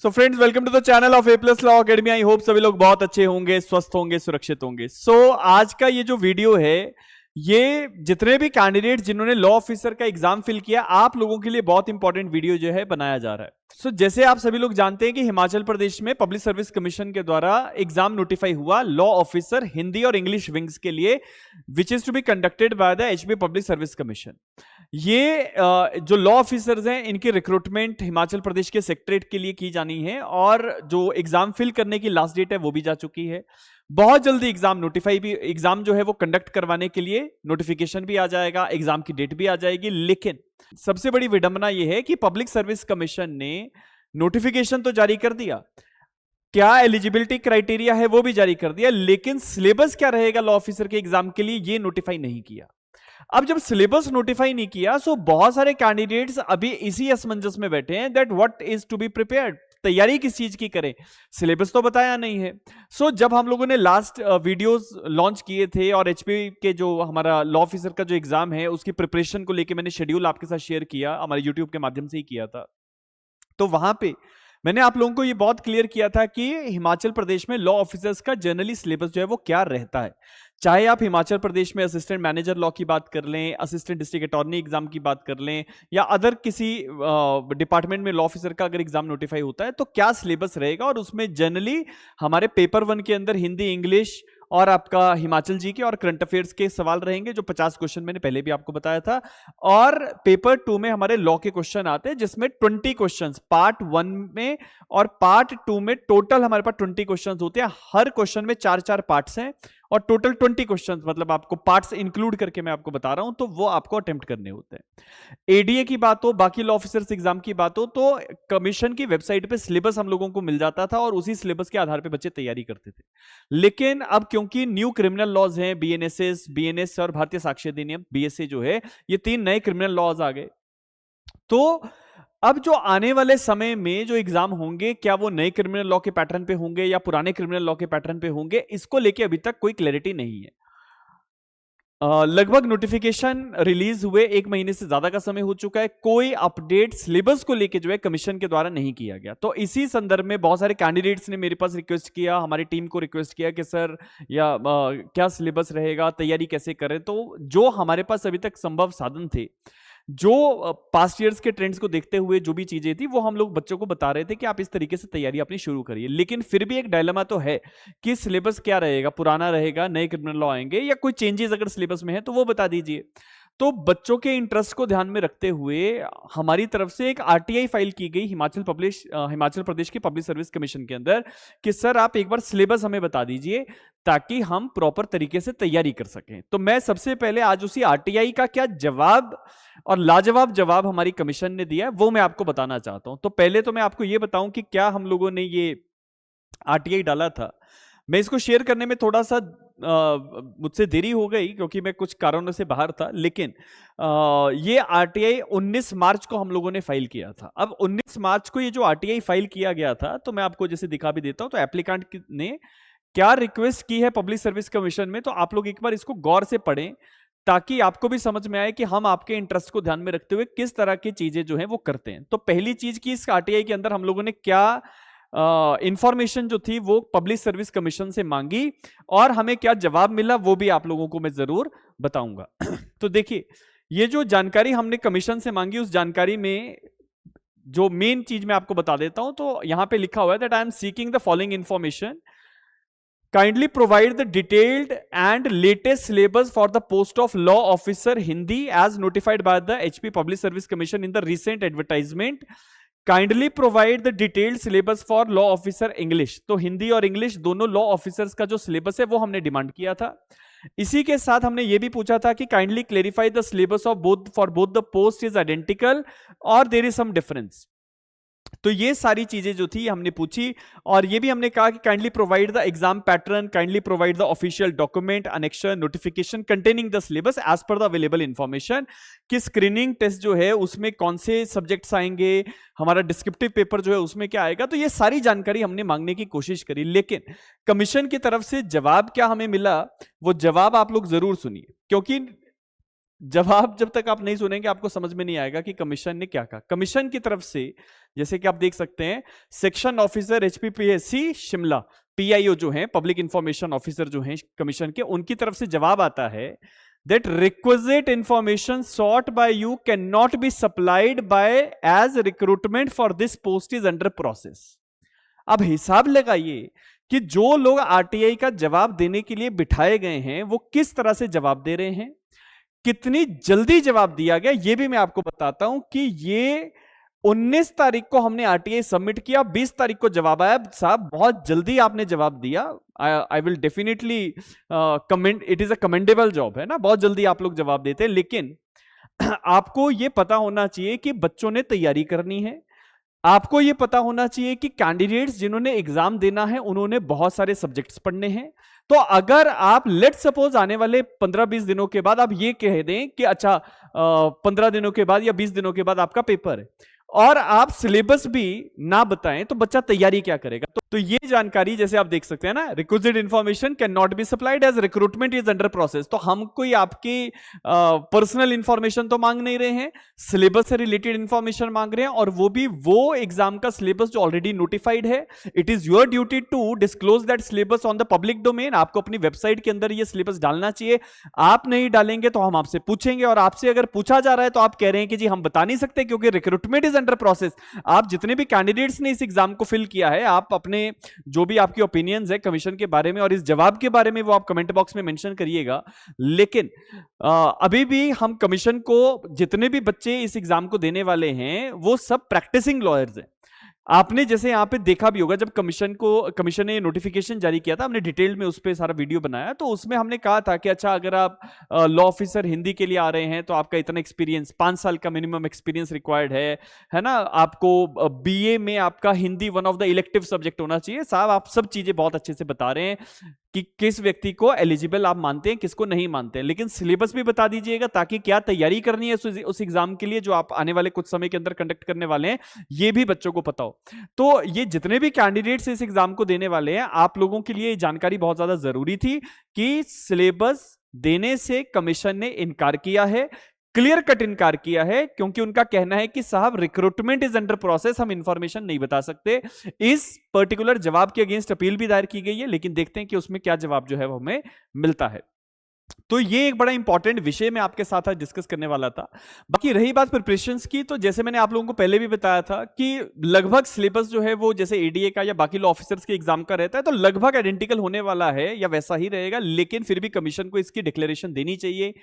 So friends, welcome to the channel of A plus law academy. I hope सभी लोग बहुत अच्छे होंगे, स्वस्थ होंगे, सुरक्षित होंगे। आज का ये जो वीडियो है, ये जितने भी कैंडिडेट जिन्होंने लॉ ऑफिसर का एग्जाम फिल किया, आप लोगों के लिए बहुत इंपॉर्टेंट वीडियो जो है बनाया जा रहा है। जैसे आप सभी लोग जानते हैं कि हिमाचल प्रदेश में पब्लिक सर्विस कमीशन के द्वारा एग्जाम नोटिफाई हुआ लॉ ऑफिसर हिंदी और इंग्लिश विंग्स के लिए, which is to be conducted by the HP public service commission. ये जो लॉ ऑफिसर्स हैं, इनकी रिक्रूटमेंट हिमाचल प्रदेश के सेक्रेटरीट के लिए की जानी है और जो एग्जाम फिल करने की लास्ट डेट है वो भी जा चुकी है। बहुत जल्दी एग्जाम जो है वो कंडक्ट करवाने के लिए नोटिफिकेशन भी आ जाएगा, एग्जाम की डेट भी आ जाएगी। लेकिन सबसे बड़ी विडंबना यह है कि पब्लिक सर्विस कमीशन ने नोटिफिकेशन तो जारी कर दिया, क्या एलिजिबिलिटी क्राइटेरिया है वो भी जारी कर दिया, लेकिन सिलेबस क्या रहेगा लॉ ऑफिसर के एग्जाम के लिए ये नोटिफाई नहीं किया। अब जब सिलेबस नोटिफाई नहीं किया, सो बहुत सारे कैंडिडेट्स अभी इसी असमंजस में बैठे हैं that what is to be prepared, तैयारी किस चीज की करें, सिलेबस तो बताया नहीं है। जब हम लोगों ने लास्ट वीडियोस लॉन्च किए थे और एचपी के जो हमारा लॉ ऑफिसर का जो एग्जाम है उसकी प्रिपरेशन को लेके मैंने शेड्यूल आपके साथ शेयर किया, हमारे यूट्यूब के माध्यम से ही किया था। तो वहां पे मैंने आप लोगों को ये बहुत क्लियर किया था कि हिमाचल प्रदेश में लॉ ऑफिसर्स का जनरली सिलेबस जो है वो क्या रहता है। चाहे आप हिमाचल प्रदेश में असिस्टेंट मैनेजर लॉ की बात कर लें, असिस्टेंट डिस्ट्रिक्ट अटॉर्नी एग्जाम की बात कर लें, या अदर किसी डिपार्टमेंट में लॉ ऑफिसर का अगर एग्जाम नोटिफाई होता है तो क्या सिलेबस रहेगा। और उसमें जनरली हमारे पेपर 1 के अंदर हिंदी, इंग्लिश और आपका हिमाचल जी के और करंट अफेयर्स के सवाल रहेंगे, जो 50 क्वेश्चन मैंने पहले भी आपको बताया था। और पेपर 2 में हमारे लॉ के क्वेश्चन आते हैं, जिसमें 20 क्वेश्चंस पार्ट 1 में और पार्ट 2 में टोटल हमारे पास 20 क्वेश्चंस होते हैं। हर क्वेश्चन में 4-4 पार्ट्स हैं और टोटल 20 क्वेश्चंस, मतलब आपको पार्ट्स इंक्लूड करके मैं आपको बता रहा हूं, तो वो आपको अटेम्प्ट करने होते हैं। एडीए की बात हो, बाकी लॉ ऑफिसर्स एग्जाम की बात हो, तो कमीशन की वेबसाइट पे सिलेबस हम लोगों को मिल जाता था और उसी सिलेबस के आधार पे बच्चे तैयारी करते थे। लेकिन अब क्योंकि न्यू क्रिमिनल लॉज हैं, बीएनएस और भारतीय साक्ष्य अधिनियम बीएसए जो है, ये 3 नए क्रिमिनल लॉज आ गए। तो अब जो आने वाले समय में जो एग्जाम होंगे, क्या वो नए क्रिमिनल लॉ के पैटर्न पे होंगे या पुराने क्रिमिनल लॉ के पैटर्न पे होंगे, इसको लेके अभी तक कोई क्लैरिटी नहीं है। लगभग नोटिफिकेशन रिलीज हुए 1 महीने से ज्यादा का समय हो चुका है, कोई अपडेट सिलेबस को लेके जो है कमीशन के द्वारा नहीं किया गया। तो इसी संदर्भ में बहुत सारे कैंडिडेट्स ने मेरे पास रिक्वेस्ट किया, हमारी टीम को रिक्वेस्ट किया कि सर क्या सिलेबस रहेगा, तैयारी कैसे करें। तो जो हमारे पास अभी तक संभव साधन थे, जो पास्ट ईयर्स के ट्रेंड्स को देखते हुए जो भी चीजें थी, वो हम लोग बच्चों को बता रहे थे कि आप इस तरीके से तैयारी अपनी शुरू करिए। लेकिन फिर भी एक डायलेमा तो है कि सिलेबस क्या रहेगा, पुराना रहेगा, नए क्रिमिनल लॉ आएंगे, या कोई चेंजेस अगर सिलेबस में है तो वो बता दीजिए। तो बच्चों के इंटरेस्ट को ध्यान में रखते हुए हमारी तरफ से एक आरटीआई फाइल की गई हिमाचल प्रदेश की पब्लिक सर्विस कमीशन के अंदर कि सर आप एक बार सिलेबस हमें बता दीजिए ताकि हम प्रॉपर तरीके से तैयारी कर सकें। तो मैं सबसे पहले आज उसी आरटीआई का क्या जवाब और लाजवाब जवाब हमारी कमीशन ने दिया है वो मैं आपको बताना चाहता हूं। तो पहले तो मैं आपको यह बताऊं कि क्या हम लोगों ने ये आरटीआई डाला था। मैं इसको शेयर करने में थोड़ा सा मुझसे देरी हो गई क्योंकि मैं कुछ कारणों से बाहर था, लेकिन ये आरटीआई 19 मार्च को हम लोगों ने फाइल किया था। अब 19 मार्च को ये जो आरटीआई फाइल किया गया था, तो मैं आपको जैसे दिखा भी देता हूं। तो एप्लीकेंट ने क्या रिक्वेस्ट की है पब्लिक सर्विस कमीशन में, तो आप लोग एक बार इसको गौर से पढ़ें ताकि आपको भी समझ में आए कि हम आपके इंटरेस्ट को ध्यान में रखते हुए किस तरह की चीजें जो है वो करते हैं। तो पहली चीज की इस आरटीआई के अंदर हम लोगों ने क्या इंफॉर्मेशन जो थी वो पब्लिक सर्विस कमीशन से मांगी और हमें क्या जवाब मिला वो भी आप लोगों को मैं जरूर बताऊंगा। तो देखिए, ये जो जानकारी हमने कमीशन से मांगी, उस जानकारी में जो मेन चीज मैं आपको बता देता हूं। तो यहां पे लिखा हुआ है that I am seeking the following information, kindly provide the detailed and latest syllabus for the post of law officer Hindi as notified by the HP Public Service Commission in the recent advertisement. Kindly provide the detailed syllabus for law officer English. तो हिंदी और English दोनों law officers का जो syllabus है वो हमने demand किया था। इसी के साथ हमने ये भी पूछा था कि kindly clarify the syllabus of both for both the post is identical और देयर इज सम डिफरेंस। तो ये सारी चीजें जो थी हमने पूछी, और ये भी हमने कहा कि kindly provide the exam pattern, kindly provide the official document annexation notification containing the syllabus as per the available information, कि स्क्रीनिंग टेस्ट जो है उसमें कौन से सब्जेक्ट्स आएंगे, हमारा डिस्क्रिप्टिव पेपर जो है उसमें क्या आएगा। तो ये सारी जानकारी हमने मांगने की कोशिश करी, लेकिन कमीशन की तरफ से जवाब क्या हमें मिला वो जवाब आप लोग जरूर सुनिए, क्योंकि जवाब जब तक आप नहीं सुनेंगे आपको समझ में नहीं आएगा कि कमीशन ने क्या कहा। कमीशन की तरफ से जैसे कि आप देख सकते हैं, section officer HPPSC Shimla, PIO जो है, पब्लिक इंफॉर्मेशन ऑफिसर जो हैं कमीशन के, उनकी तरफ से जवाब आता है that requisite information sought by you cannot be supplied by as recruitment for this post is under process। अब हिसाब लगाइए कि जो लोग आरटीआई का जवाब देने के लिए बिठाए गए हैं वो किस तरह से जवाब दे रहे हैं, कितनी जल्दी जवाब दिया गया, ये भी मैं आपको बताता हूं कि ये 19 तारीख को हमने आरटीआई सबमिट किया, 20 तारीख को जवाब आया। साहब बहुत जल्दी आपने जवाब दिया। I will definitely comment, it is a commendable job, है ना, बहुत जल्दी आप लोग जवाब देते हैं। लेकिन आपको यह पता होना चाहिए कि बच्चों ने तैयारी करनी है, आपको यह पता होना चाहिए कि कैंडिडेट्स जिन्होंने एग्जाम देना है उन्होंने बहुत सारे सब्जेक्ट्स पढ़ने हैं। तो अगर आप लेट सपोज आने वाले 15-20 दिनों के बाद आप ये कह दें कि अच्छा 15 दिनों के बाद या 20 दिनों के बाद आपका पेपर है, और आप सिलेबस भी ना बताएं, तो बच्चा तैयारी क्या करेगा। तो ये जानकारी जैसे आप देख सकते हैं ना, requisite information can not be supplied as recruitment is under process. तो हम कोई आपकी पर्सनल इंफॉर्मेशन तो मांग नहीं रहे हैं, सिलेबस से रिलेटेड इंफॉर्मेशन मांग रहे हैं, और वो भी वो एग्जाम का सिलेबस जो ऑलरेडी नोटिफाइड है। It is your duty to disclose that syllabus on the public domain. आपको अपनी वेबसाइट के अंदर ये सिलेबस डालना चाहिए। आप नहीं डालेंगे तो हम आपसे पूछेंगे, और आपसे अगर पूछा जा रहा है तो आप कह रहे हैं कि जी हम बता नहीं सकते क्योंकि रिक्रूटमेंट इज अंडर प्रोसेस। आप जितने भी कैंडिडेट्स ने इस एग्जाम को फिल किया है, आप अपने जो भी आपकी ओपिनियंस है कमीशन के बारे में और इस जवाब के बारे में, वो आप कमेंट बॉक्स में मेंशन करिएगा। लेकिन अभी भी हम कमीशन को, जितने भी बच्चे इस एग्जाम को देने वाले हैं वो सब प्रैक्टिसिंग लॉयर्स हैं। आपने जैसे यहां पे देखा भी होगा, जब कमीशन ने नोटिफिकेशन जारी किया था, हमने डिटेल में उस पर सारा वीडियो बनाया, तो उसमें हमने कहा था कि अच्छा अगर आप लॉ ऑफिसर हिंदी के लिए आ रहे हैं तो आपका इतना एक्सपीरियंस, 5 साल का मिनिमम एक्सपीरियंस रिक्वायर्ड है ना, आपको बीए में आपका Hindi one of the elective subject होना चाहिए। साहब आप सब चीजें बहुत अच्छे से बता रहे हैं कि किस व्यक्ति को एलिजिबल आप मानते हैं, किसको नहीं मानते हैं, लेकिन सिलेबस भी बता दीजिएगा ताकि क्या तैयारी करनी है उस एग्जाम के लिए जो आप आने वाले कुछ समय के अंदर कंडक्ट करने वाले हैं, ये भी बच्चों को पता हो। तो ये जितने भी कैंडिडेट्स इस एग्जाम को देने वाले हैं, आप लोगों के लिए जानकारी बहुत ज्यादा जरूरी थी कि सिलेबस देने से कमीशन ने इनकार किया है, क्लियर कट इनकार किया है, क्योंकि उनका कहना है कि साहब रिक्रूटमेंट इज अंडर प्रोसेस, हम इंफॉर्मेशन नहीं बता सकते। इस पर्टिकुलर जवाब के अगेंस्ट अपील भी दायर की गई है, लेकिन देखते हैं कि उसमें क्या जवाब जो है वो हमें मिलता है। तो ये एक बड़ा इंपॉर्टेंट विषय मैं आपके साथ आज डिस्कस करने वाला था। बाकी रही बात प्रिपरेशंस की, तो जैसे मैंने आप लोगों को पहले भी बताया था कि लगभग सिलेबस जो है वो जैसे एडीए का या बाकी लॉ ऑफिसर्स के एग्जाम का रहता है, तो लगभग आइडेंटिकल होने वाला है या वैसा ही रहेगा, लेकिन फिर भी कमीशन को इसकी डिक्लेरेशन देनी चाहिए।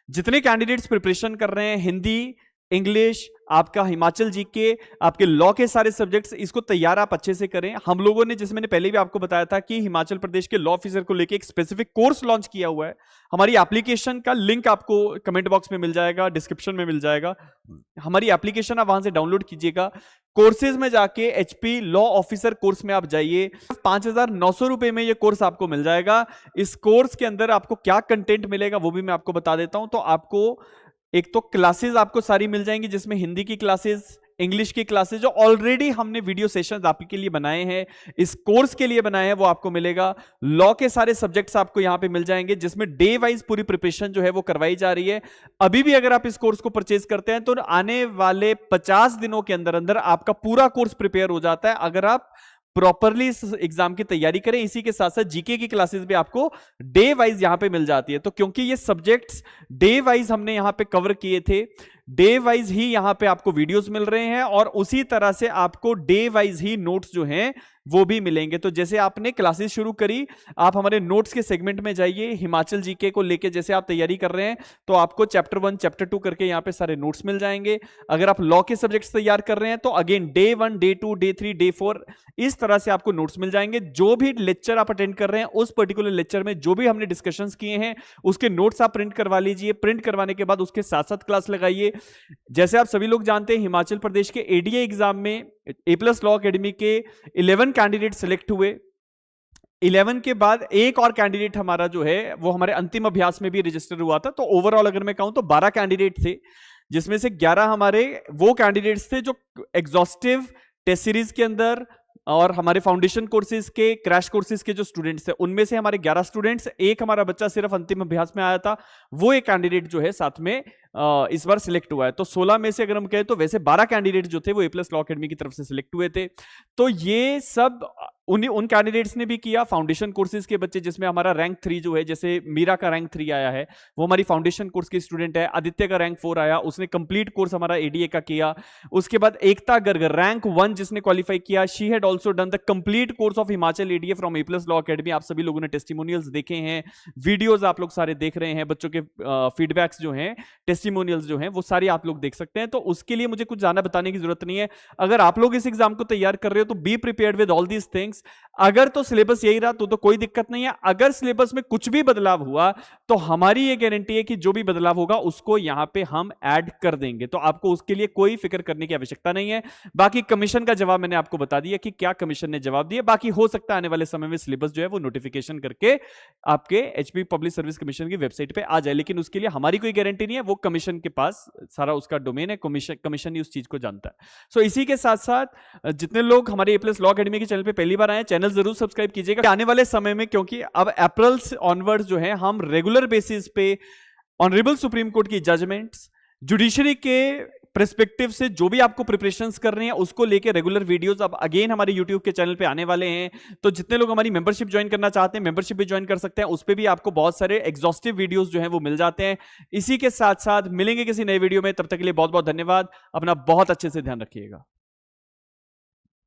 जितने कैंडिडेट्स प्रिपरेशन कर रहे हैं, हिंदी, इंग्लिश, आपका हिमाचल जीके, आपके लॉ के सारे सब्जेक्ट्स, इसको तैयार आप अच्छे से करें। हम लोगों ने, जैसे मैंने पहले भी आपको बताया था कि हिमाचल प्रदेश के लॉ ऑफिसर को लेके एक स्पेसिफिक कोर्स लॉन्च किया हुआ है। हमारी एप्लीकेशन का लिंक आपको कमेंट बॉक्स में मिल जाएगा, डिस्क्रिप्शन में मिल जाएगा। हमारी एप्लीकेशन आप वहां से डाउनलोड कीजिएगा। कोर्सेज में जाके एचपी लॉ ऑफिसर कोर्स में आप जाइए, 5,900 रुपए में ये कोर्स आपको मिल जाएगा। इस कोर्स के अंदर आपको क्या कंटेंट मिलेगा वो भी मैं आपको बता देता हूं। तो आपको एक तो क्लासेस आपको सारी मिल जाएंगी, जिसमें हिंदी की क्लासेस, इंग्लिश की क्लासेस जो ऑलरेडी हमने वीडियो सेशंस आपके लिए बनाए हैं, इस कोर्स के लिए बनाए हैं, वो आपको मिलेगा। लॉ के सारे सब्जेक्ट्स आपको यहां पे मिल जाएंगे, जिसमें डे वाइज पूरी प्रिपरेशन जो है वो करवाई जा रही है। अभी भी अगर आप इस कोर्स को परचेज करते हैं तो आने वाले 50 दिनों के अंदर अंदर आपका पूरा कोर्स प्रिपेयर हो जाता है, अगर आप प्रॉपरली इस एग्जाम की तैयारी करें। इसी के साथ साथ जीके की क्लासेस भी आपको डे वाइज यहां पे मिल जाती है। तो क्योंकि ये सब्जेक्ट्स डे वाइज हमने यहां पे कवर किए थे, डे वाइज ही यहां पे आपको वीडियोस मिल रहे हैं, और उसी तरह से आपको डे वाइज ही नोट्स जो हैं वो भी मिलेंगे। तो जैसे आपने क्लासेस शुरू करी, आप हमारे नोट्स के सेगमेंट में जाइए, हिमाचल जीके को लेके जैसे आप तैयारी कर रहे हैं तो आपको चैप्टर 1 चैप्टर 2 करके यहाँ पे सारे नोट्स मिल जाएंगे। अगर आप लॉ के सब्जेक्ट्स तैयार कर रहे हैं तो again day 1 day 2 day 3 day 4 इस तरह से आपको नोट्स मिल जाएंगे। जो भी लेक्चर आप अटेंड कर रहे हैं, उस पर्टिकुलर लेक्चर में जो भी हमने डिस्कशंस किए हैं उसके नोट्स आप प्रिंट करवा लीजिए। प्रिंट करवाने के बाद उसके साथ साथ क्लास लगाइए। जैसे आप सभी लोग जानते हैं, हिमाचल प्रदेश के एडीए एग्जाम में A+ लॉ एकेडमी के 11 कैंडिडेट सिलेक्ट हुए। 11 के बाद एक और कैंडिडेट हमारा जो है वो हमारे अंतिम अभ्यास में भी रजिस्टर हुआ था। तो ओवरऑल अगर मैं कहूं तो 12 कैंडिडेट थे, जिसमें से 11 हमारे वो कैंडिडेट्स थे जो एग्जॉस्टिव टेस्ट सीरीज के अंदर और हमारे फाउंडेशन कोर्सेज के क्रैश कोर्सेज के जो स्टूडेंट्स थे उनमें से हमारे 11 स्टूडेंट्स, एक हमारा बच्चा सिर्फ अंतिम अभ्यास में आया था, वो एक कैंडिडेट जो है साथ में इस बार सिलेक्ट हुआ है। तो 16 में से अगर हम कहें तो वैसे 12 कैंडिडेट जो थे वो ए+ लॉ एकेडमी की तरफ से सिलेक्ट हुए थे। तो ये सब उन कैंडिडेट्स ने भी किया। फाउंडेशन कोर्सेज के बच्चे जिसमें हमारा रैंक 3 जो है, जैसे मीरा का रैंक 3 आया है, वो हमारी फाउंडेशन कोर्स की स्टूडेंट है। आदित्य का रैंक 4 आया, उसने कंप्लीट कोर्स हमारा एडीए का किया। उसके बाद एकता गर्ग रैंक 1 जिसने क्वालिफाई किया, she had also done the complete course of Himachal ADA from A+ law academy. आप सभी लोगों ने टेस्टिमोनियल्स देखे हैं, वीडियोस आप लोग सारे देख रहे हैं, बच्चों के फीडबैक्स जो हैं, टेस्टिमोनियल्स जो हैं, वो सारी आप लोग देख सकते हैं। तो उसके लिए मुझे कुछ ज्यादा बताने की जरूरत नहीं है। अगर आप लोग इस एग्जाम को तैयार कर रहे हो तो be prepared with all these things. अगर तो सिलेबस यही रहा तो कोई दिक्कत नहीं है। अगर सिलेबस में कुछ भी बदलाव हुआ तो हमारी ये गारंटी है कि जो भी बदलाव होगा उसको यहां पे हम ऐड कर देंगे, तो आपको उसके लिए कोई फिक्र करने की आवश्यकता नहीं है। बाकी कमीशन का जवाब मैंने आपको बता दिया कि क्या कमीशन ने जवाब दिया। बाकी हो सकता है आने वाले समय में सिलेबस जो है वो नोटिफिकेशन करके आपके एचपी पब्लिक सर्विस कमीशन की वेबसाइट पे आ जाए, लेकिन उसके लिए हमारी कोई गारंटी नहीं है। वो कमीशन के पास सारा उसका डोमेन है, कमीशन ही उस चीज को जानता है। सो इसी के साथ साथ जितने लोग हमारे ए+ लॉ एकेडमी के चैनल पे पहली बार आए, चैनल जरूर सब्सक्राइब कीजिएगा आने वाले समय में, क्योंकि अब अप्रैल ऑनवर्ड्स जो है हम रेगुलर बेसिस पे ऑनरेबल सुप्रीम कोर्ट की जजमेंट्स, जुडिशरी के पर्सपेक्टिव से जो भी आपको प्रिपरेशंस कर रहे हैं उसको लेके रेगुलर वीडियोस अब अगेन हमारे यूट्यूब के चैनल पे आने वाले हैं। तो जितने लोग हमारी मेंबरशिप ज्वाइन करना चाहते हैं, मेंबरशिप भी ज्वाइन कर सकते हैं। उस पे भी आपको बहुत सारे एग्जॉस्टिव वीडियोस जो हैं वो मिल जाते हैं। इसी के साथ साथ मिलेंगे किसी नए वीडियो में, तब तक के लिए बहुत बहुत धन्यवाद। अपना बहुत अच्छे से ध्यान रखिएगा।